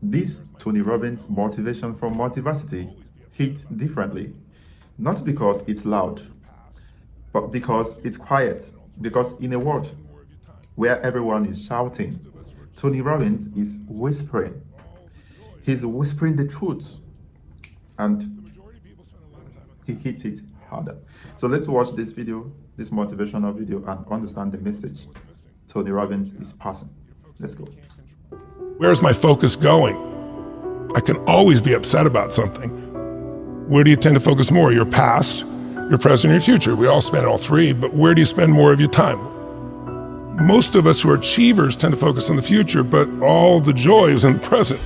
This Tony Robbins motivation from Motiversity hits differently. Not because it's loud, but because it's quiet. Because in a world where everyone is shouting, Tony Robbins is whispering. He's whispering the truth, and he hits it harder. So let's watch this video, this motivational video, and understand the message Tony Robbins is passing. Let's go. Where's my focus going? I can always be upset about something. Where do you tend to focus more? Your past, your present, or your future? We all spend all three, but where do you spend more of your time? Most of us who are achievers tend to focus on the future, but all the joy is in the present.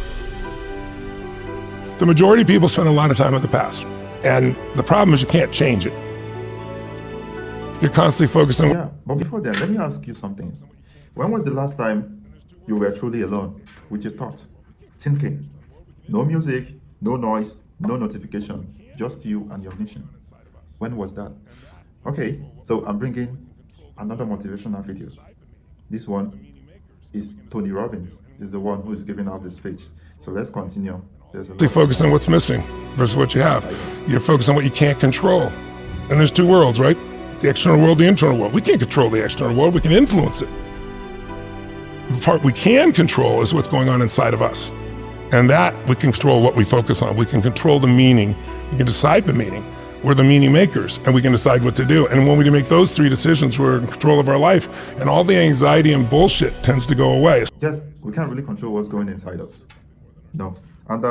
The majority of people spend a lot of time on the past, and the problem is you can't change it. You're constantly focused on... Yeah, but before that, let me ask you something. When was the last time you were truly alone with your thoughts, thinking? No music, no noise, no notification, just you and your mission. When was that? Okay, so I'm bringing another motivational video. This one is Tony Robbins, is the one who is giving out the speech. So let's continue. You focus on what's missing versus what you have. You focus on what you can't control. And there's two worlds, right? The external world, the internal world. We can't control the external world, we can influence it. The part we can control is what's going on inside of us. And that we can control what we focus on. We can control the meaning. We can decide the meaning. We're the meaning makers, and we can decide what to do. And when we make those three decisions, we're in control of our life, and all the anxiety and bullshit tends to go away. Yes, we can't really control what's going inside us. No. And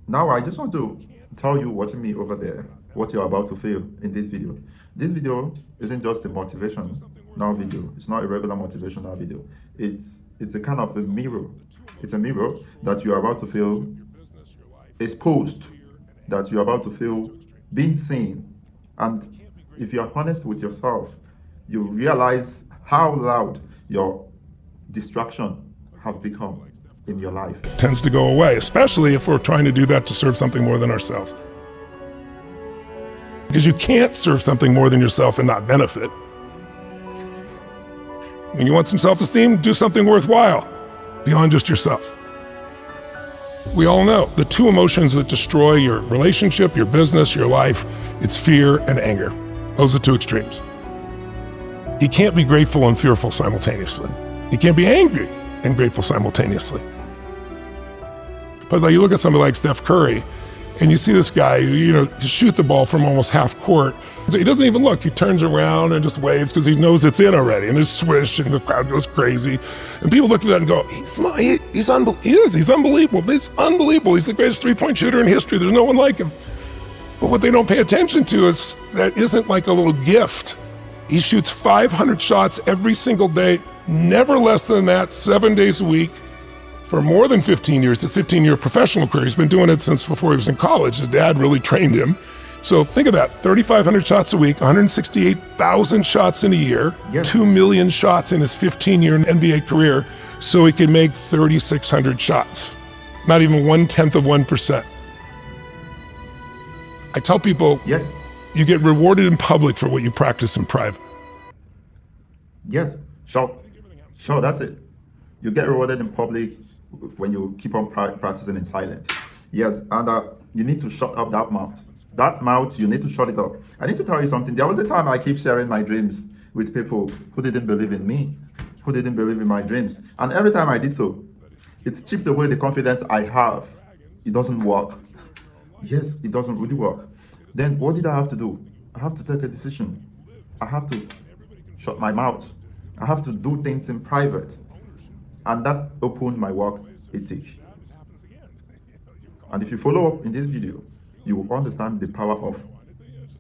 now I just want to tell you watching me over there what you're about to feel in this video. This video isn't just a motivational video. It's not a regular motivational video. It's a kind of a mirror. It's a mirror that you're about to feel exposed, that you're about to feel being seen. And if you're honest with yourself, you realize how loud your distraction have become in your life. It tends to go away, especially if we're trying to do that to serve something more than ourselves. Because you can't serve something more than yourself and not benefit. When you want some self-esteem, do something worthwhile beyond just yourself. We all know the two emotions that destroy your relationship, your business, your life, it's fear and anger. Those are two extremes. You can't be grateful and fearful simultaneously. You can't be angry and grateful simultaneously. But like you look at somebody like Steph Curry, and you see this guy, shoot the ball from almost half court. So he doesn't even look. He turns around and just waves because he knows it's in already. And there's swish, and the crowd goes crazy. And people look at that and go, he's unbelievable. He's unbelievable. It's unbelievable. He's the greatest three-point shooter in history. There's no one like him. But what they don't pay attention to is that isn't like a little gift. He shoots 500 shots every single day, never less than that, 7 days a week. For more than 15 years, his 15-year professional career. He's been doing it since before he was in college. His dad really trained him. So think of that, 3,500 shots a week, 168,000 shots in a year, yes. 2 million shots in his 15-year NBA career, so he can make 3,600 shots. Not even 1/10 of 1%. I tell people, yes, you get rewarded in public for what you practice in private. Yes, sure, that's it. You get rewarded in public when you keep on practicing in silence. Yes, and you need to shut up that mouth. That mouth, you need to shut it up. I need to tell you something. There was a time I keep sharing my dreams with people who didn't believe in me, who didn't believe in my dreams. And every time I did so, it chipped away the confidence I have. It doesn't work. Yes, it doesn't really work. Then what did I have to do? I have to take a decision. I have to shut my mouth. I have to do things in private. And that opened my work ethic. And if you follow up in this video, you will understand the power of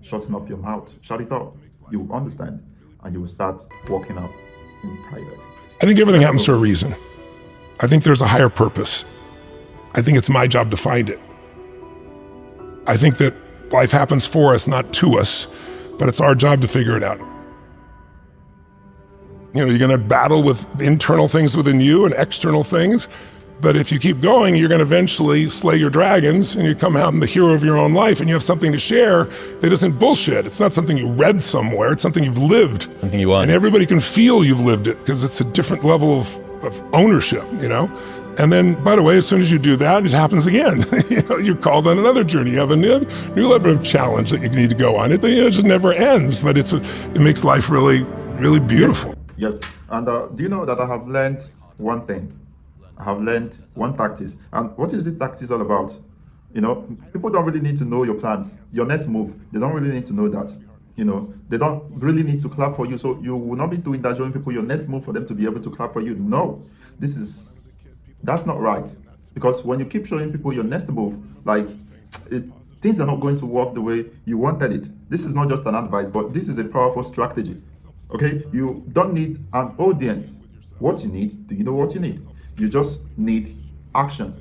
shutting up your mouth. Shut it up. You will understand, and you will start working out in private. I think everything happens for a reason. I think there's a higher purpose. I think it's my job to find it. I think that life happens for us, not to us, but it's our job to figure it out. You're going to battle with internal things within you and external things, but if you keep going, you're going to eventually slay your dragons and you come out the hero of your own life, and you have something to share that isn't bullshit. It's not something you read somewhere, it's something you've lived. Something you want. And everybody can feel you've lived it because it's a different level of ownership, And then, by the way, as soon as you do that, it happens again. You're called on another journey. You have a new level of challenge that you need to go on. It just never ends, but it makes life really, really beautiful. Yes. And do you know that I have learned one thing? I have learned one tactics. And what is this tactics all about? People don't really need to know your plans, your next move. They don't really need to know that. They don't really need to clap for you. So you will not be doing that, showing people your next move for them to be able to clap for you. No, that's not right. Because when you keep showing people your next move, things are not going to work the way you wanted it. This is not just an advice, but this is a powerful strategy. Okay, you don't need an audience. What you need, do you know what you need? You just need action.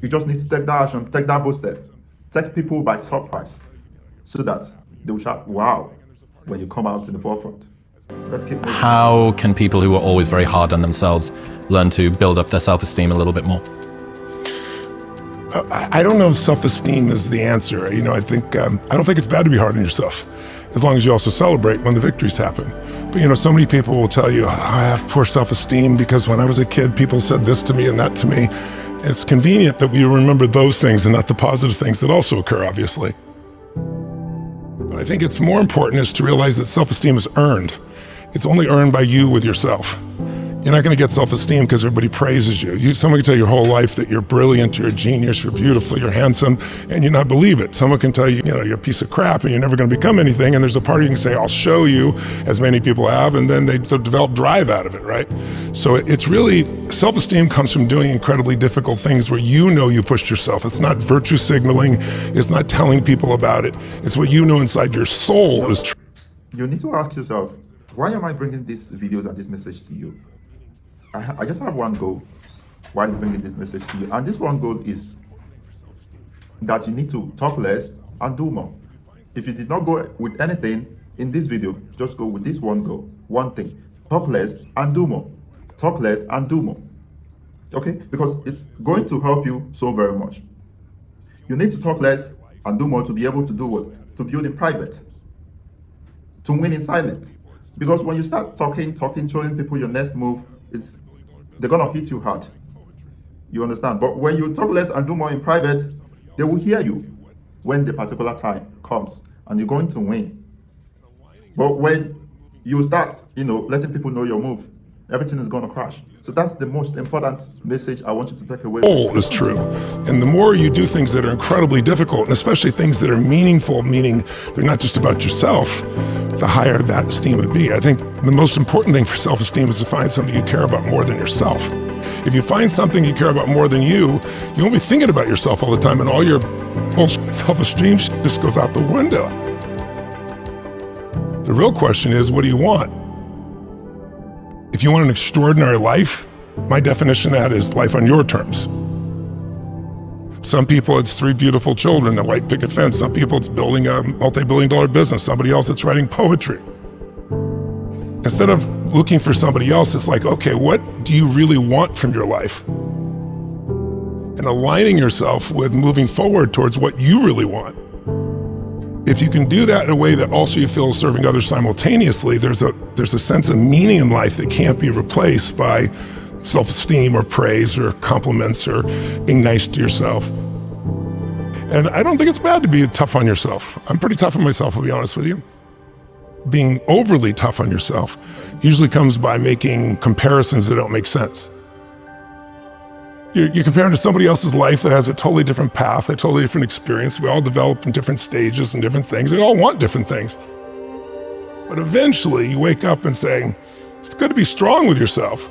You just need to take that action, take that bold step, take people by surprise, so that they will shout, wow, when you come out to the forefront. Let's keep moving. How can people who are always very hard on themselves learn to build up their self-esteem a little bit more? I don't know if self-esteem is the answer. I don't think it's bad to be hard on yourself, as long as you also celebrate when the victories happen. But so many people will tell you, I have poor self-esteem because when I was a kid, people said this to me and that to me. It's convenient that we remember those things and not the positive things that also occur, obviously. But I think it's more important is to realize that self-esteem is earned. It's only earned by you with yourself. You're not going to get self-esteem because everybody praises you. Someone can tell you your whole life that you're brilliant, you're a genius, you're beautiful, you're handsome, and you not believe it. Someone can tell you, you're a piece of crap and you're never going to become anything, and there's a part you can say, I'll show you, as many people have, and then they develop drive out of it, right? So it's really, self-esteem comes from doing incredibly difficult things where you pushed yourself. It's not virtue signaling, it's not telling people about it. It's what you know inside your soul is true. You need to ask yourself, why am I bringing these videos and this message to you? I just have one goal while bringing this message to you. And this one goal is that you need to talk less and do more. If you did not go with anything in this video, just go with this one goal, one thing. Talk less and do more. Talk less and do more. Okay? Because it's going to help you so very much. You need to talk less and do more to be able to do what? To build in private. To win in silence. Because when you start talking, showing people your next move, they're gonna hit you hard. You understand? But when you talk less and do more in private, they will hear you when the particular time comes, and you're going to win. But when you start, letting people know your move, everything is gonna crash. So that's the most important message I want you to take away. All is true. And the more you do things that are incredibly difficult, and especially things that are meaningful, meaning they're not just about yourself, the higher that esteem would be. I think the most important thing for self-esteem is to find something you care about more than yourself. If you find something you care about more than you won't be thinking about yourself all the time, and all your bullshit self-esteem just goes out the window. The real question is, what do you want? If you want an extraordinary life, my definition of that is life on your terms. Some people, it's 3 beautiful children, a white picket fence. Some people, it's building a multi-billion-dollar business. Somebody else, it's writing poetry. Instead of looking for somebody else, it's like, okay, what do you really want from your life? And aligning yourself with moving forward towards what you really want. If you can do that in a way that also you feel is serving others simultaneously, there's a sense of meaning in life that can't be replaced by self-esteem or praise or compliments or being nice to yourself. And I don't think it's bad to be tough on yourself. I'm pretty tough on myself, I'll be honest with you. Being overly tough on yourself usually comes by making comparisons that don't make sense. You're comparing to somebody else's life that has a totally different path, a totally different experience. We all develop in different stages and different things. We all want different things. But eventually you wake up and say, it's good to be strong with yourself,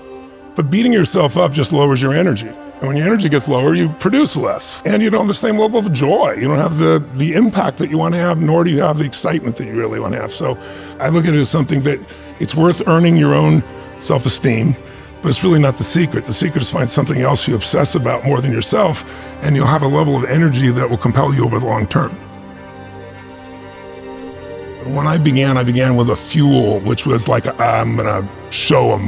but beating yourself up just lowers your energy. And when your energy gets lower, you produce less. And you don't have the same level of joy. You don't have the impact that you want to have, nor do you have the excitement that you really want to have. So I look at it as something that it's worth earning your own self-esteem, but it's really not the secret. The secret is find something else you obsess about more than yourself, and you'll have a level of energy that will compel you over the long term. When I began with a fuel, which was like, I'm gonna show them,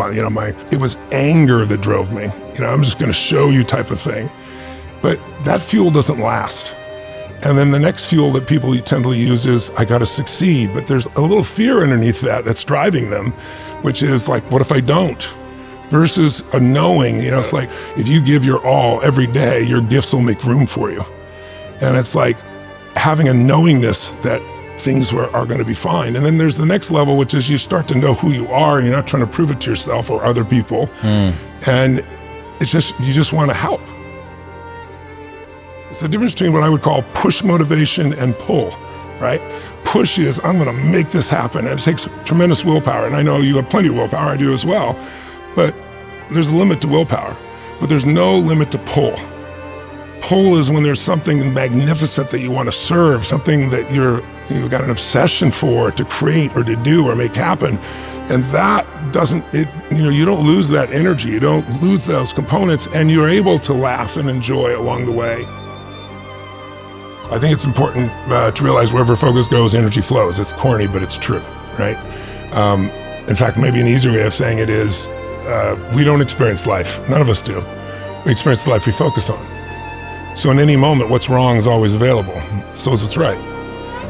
it was anger that drove me. I'm just gonna show you type of thing. But that fuel doesn't last. And then the next fuel that people tend to use is, I gotta succeed. But there's a little fear underneath that that's driving them, which is like, what if I don't? versus a knowing. It's like if you give your all every day, your gifts will make room for you. And it's like having a knowingness that things are going to be fine. And then there's the next level, which is you start to know who you are, and you're not trying to prove it to yourself or other people. And it's just, you just want to help. It's the difference between what I would call push motivation and pull, right? Push is, I'm going to make this happen. And it takes tremendous willpower. And I know you have plenty of willpower, I do as well. But there's a limit to willpower, but there's no limit to pull. Pull is when there's something magnificent that you want to serve, something that you've got an obsession for, to create or to do or make happen. And that you don't lose that energy, you don't lose those components, and you're able to laugh and enjoy along the way. I think it's important to realize wherever focus goes, energy flows. It's corny, but it's true, right? In fact, maybe an easier way of saying it is, we don't experience life. None of us do. We experience the life we focus on. So in any moment, what's wrong is always available. So is what's right.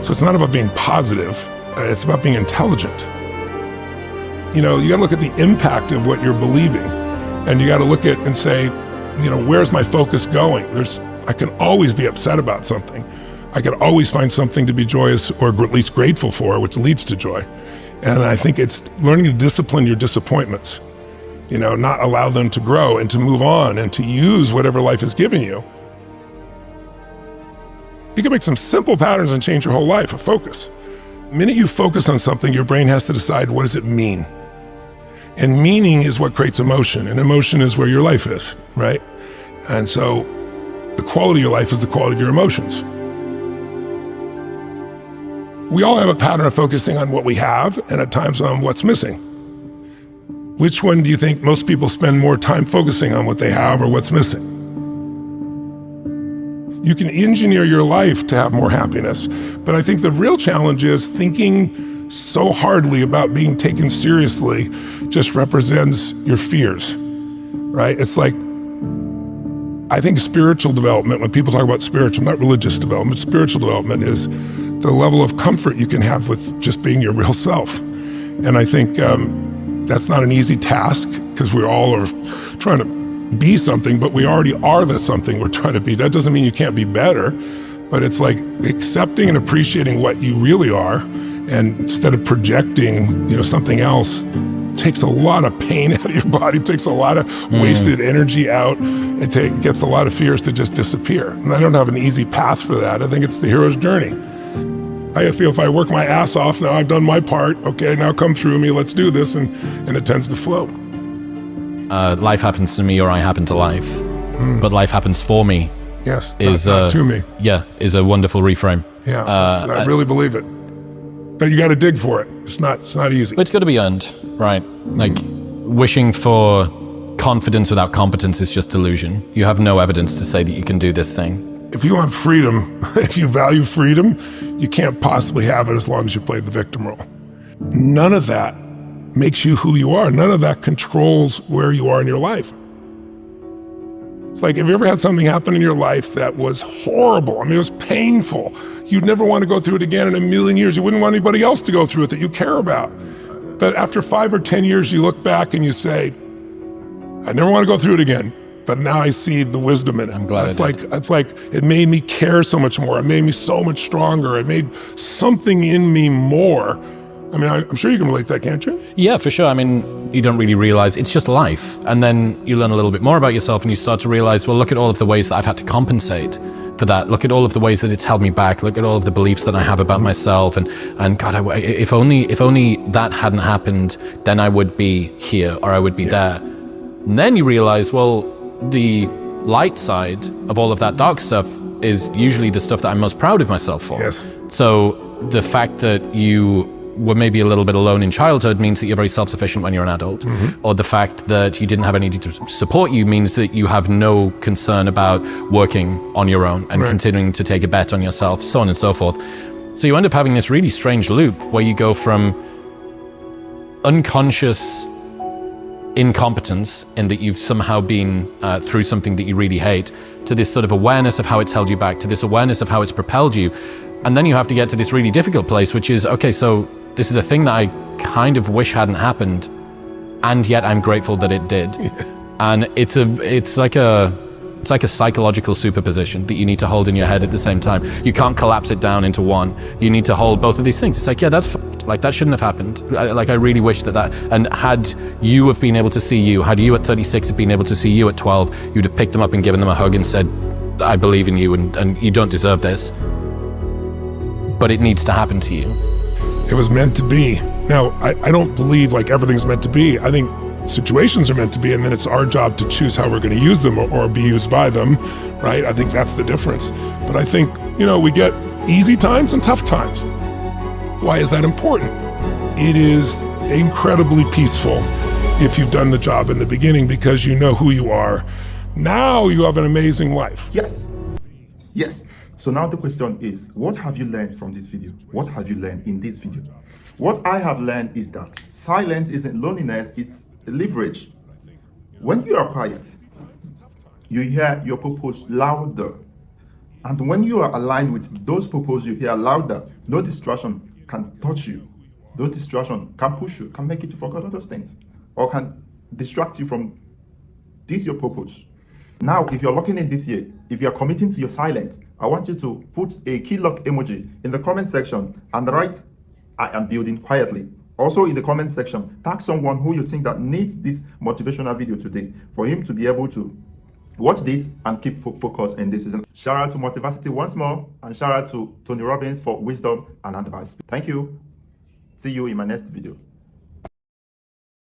So it's not about being positive. It's about being intelligent. You got to look at the impact of what you're believing. And you got to look at and say, where's my focus going? I can always be upset about something. I can always find something to be joyous or at least grateful for, which leads to joy. And I think it's learning to discipline your disappointments, not allow them to grow and to move on and to use whatever life has given you. You can make some simple patterns and change your whole life, a focus. The minute you focus on something, your brain has to decide, what does it mean? And meaning is what creates emotion, and emotion is where your life is, right? And so the quality of your life is the quality of your emotions. We all have a pattern of focusing on what we have and at times on what's missing. Which one do you think most people spend more time focusing on, what they have or what's missing? You can engineer your life to have more happiness, but I think the real challenge is thinking so hardly about being taken seriously just represents your fears, right? It's like, I think spiritual development, when people talk about spiritual, not religious development, spiritual development is the level of comfort you can have with just being your real self. And I think that's not an easy task, because we all are trying to be something, but we already are the something we're trying to be. That doesn't mean you can't be better, but it's like accepting and appreciating what you really are, and instead of projecting, something else, takes a lot of pain out of your body, takes a lot of wasted energy out, it gets a lot of fears to just disappear. And I don't have an easy path for that. I think it's the hero's journey. I feel if I work my ass off, now I've done my part, okay, now come through me, let's do this, and it tends to flow. Life happens to me, or I happen to life, but life happens for me. Yes, not to me. Yeah, is a wonderful reframe. Yeah, I really believe it. But you got to dig for it. It's not easy. But it's got to be earned, right? Like, wishing for confidence without competence is just delusion. You have no evidence to say that you can do this thing. If you want freedom, if you value freedom, you can't possibly have it as long as you play the victim role. None of that makes you who you are. None of that controls where you are in your life. It's like, have you ever had something happen in your life that was horrible? I mean, it was painful. You'd never want to go through it again in a million years. You wouldn't want anybody else to go through it that you care about. But after 5 or 10 years, you look back and you say, I never want to go through it again, but now I see the wisdom in it. I'm glad It's like it made me care so much more. It made me so much stronger. It made something in me more. I mean, I'm sure you can relate to that, can't you? Yeah, for sure. I mean, you don't really realize it's just life. And then you learn a little bit more about yourself and you start to realize, well, look at all of the ways that I've had to compensate for that. Look at all of the ways that it's held me back. Look at all of the beliefs that I have about myself. And God, if only that hadn't happened, then I would be here, or I would be there. And then you realize, well, the light side of all of that dark stuff is usually the stuff that I'm most proud of myself for. Yes. So the fact that you were maybe a little bit alone in childhood means that you're very self-sufficient when you're an adult. Mm-hmm. Or the fact that you didn't have anybody to support you means that you have no concern about working on your own and continuing to take a bet on yourself, so on and so forth. So you end up having this really strange loop where you go from unconscious incompetence in that you've somehow been through something that you really hate, to this sort of awareness of how it's held you back, to this awareness of how it's propelled you. And then you have to get to this really difficult place, which is, okay, so this is a thing that I kind of wish hadn't happened. and yet I'm grateful that it did. And it's like a psychological superposition that you need to hold in your head at the same time. You can't collapse it down into one. You need to hold both of these things. It's like, yeah, that's like, that shouldn't have happened. I really wish that, and had you have been able to see you, had you at 36 have been able to see you at 12, you'd have picked them up and given them a hug and said, I believe in you, and you don't deserve this. But it needs to happen to you. It was meant to be. Now, I don't believe like everything's meant to be. I think situations are meant to be, and then it's our job to choose how we're going to use them or be used by them, right? I think that's the difference. But I think, we get easy times and tough times. Why is that important? It is incredibly peaceful if you've done the job in the beginning because you know who you are. Now you have an amazing life. Yes. Yes. So now the question is, what have you learned from this video? What have you learned in this video? What I have learned is that silence isn't loneliness, it's leverage. When you are quiet, you hear your purpose louder. And when you are aligned with those purposes you hear louder, no distraction can touch you. No distraction can push you, can make you to forget all those things, or can distract you from this your purpose. Now, if you're locking in this year, if you're committing to your silence, I want you to put a key lock emoji in the comment section and write, I am building quietly. Also in the comment section, tag someone who you think that needs this motivational video today for him to be able to watch this and keep focused in this season. Shout out to Motiversity once more, and shout out to Tony Robbins for wisdom and advice. Thank you. See you in my next video.